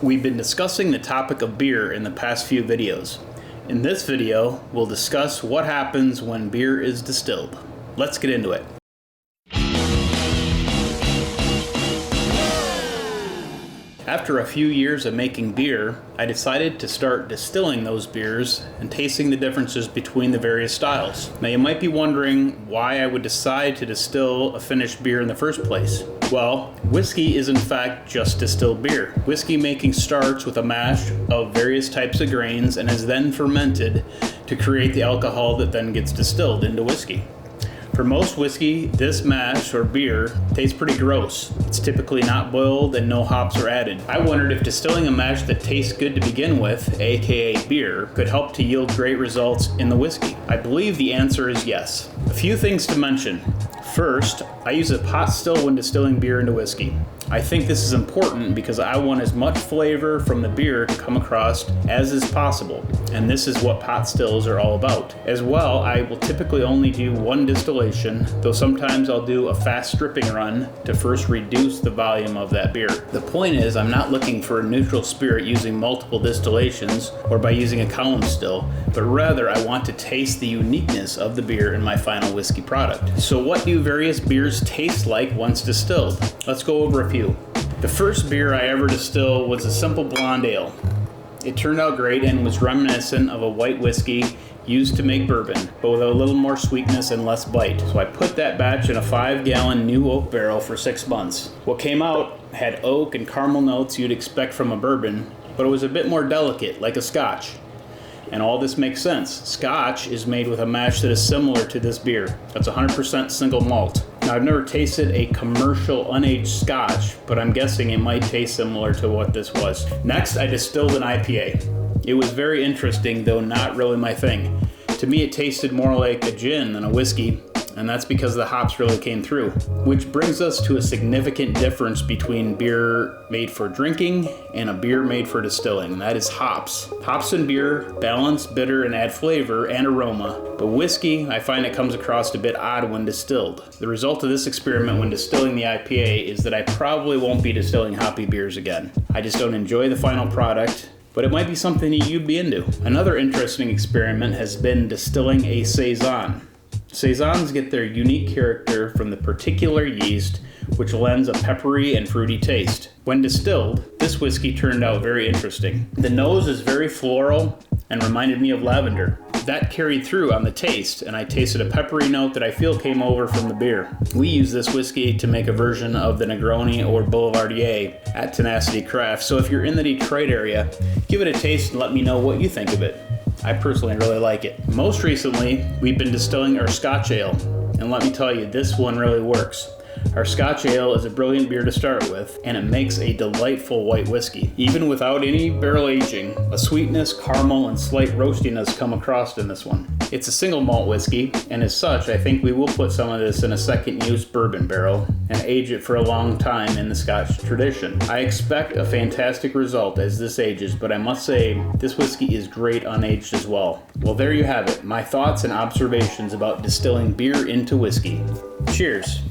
We've been discussing the topic of beer in the past few videos. In this video, we'll discuss what happens when beer is distilled. Let's get into it. After a few years of making beer, I decided to start distilling those beers and tasting the differences between the various styles. Now you might be wondering why I would decide to distill a finished beer in the first place. Well, whiskey is in fact just distilled beer. Whiskey making starts with a mash of various types of grains and is then fermented to create the alcohol that then gets distilled into whiskey. For most whiskey, this mash or beer tastes pretty gross. It's typically not boiled and no hops are added. I wondered if distilling a mash that tastes good to begin with, aka beer, could help to yield great results in the whiskey. I believe the answer is yes. A few things to mention. First, I use a pot still when distilling beer into whiskey. I think this is important because I want as much flavor from the beer to come across as is possible, and this is what pot stills are all about. As well, I will typically only do one distillation, though sometimes I'll do a fast stripping run to first reduce the volume of that beer. The point is, I'm not looking for a neutral spirit using multiple distillations or by using a column still, but rather I want to taste the uniqueness of the beer in my final whiskey product. So what do various beers taste like once distilled? Let's go over a few. The first beer I ever distilled was a simple blonde ale. It turned out great and was reminiscent of a white whiskey used to make bourbon, but with a little more sweetness and less bite. So I put that batch in a 5-gallon new oak barrel for 6 months. What came out had oak and caramel notes you'd expect from a bourbon, but it was a bit more delicate, like a scotch. And all this makes sense. Scotch is made with a mash that is similar to this beer. That's 100% single malt. Now, I've never tasted a commercial unaged scotch, but I'm guessing it might taste similar to what this was. Next, I distilled an IPA. It was very interesting, though not really my thing. To me, it tasted more like a gin than a whiskey, and that's because the hops really came through. Which brings us to a significant difference between beer made for drinking and a beer made for distilling, and that is hops. Hops in beer balance bitter and add flavor and aroma, but whiskey, I find it comes across a bit odd when distilled. The result of this experiment when distilling the IPA is that I probably won't be distilling hoppy beers again. I just don't enjoy the final product, but it might be something that you'd be into. Another interesting experiment has been distilling a saison. Saisons get their unique character from the particular yeast, which lends a peppery and fruity taste. When distilled, this whiskey turned out very interesting. The nose is very floral and reminded me of lavender. That carried through on the taste, and I tasted a peppery note that I feel came over from the beer. We use this whiskey to make a version of the Negroni or Boulevardier at Tenacity Craft, so if you're in the Detroit area, give it a taste and let me know what you think of it. I personally really like it. Most recently, we've been distilling our Scotch Ale, and let me tell you, this one really works. Our Scotch Ale is a brilliant beer to start with, and it makes a delightful white whiskey. Even without any barrel aging, a sweetness, caramel, and slight roastiness come across in this one. It's a single malt whiskey, and as such, I think we will put some of this in a second use bourbon barrel and age it for a long time in the Scotch tradition. I expect a fantastic result as this ages, but I must say, this whiskey is great unaged as well. Well, there you have it, my thoughts and observations about distilling beer into whiskey. Cheers!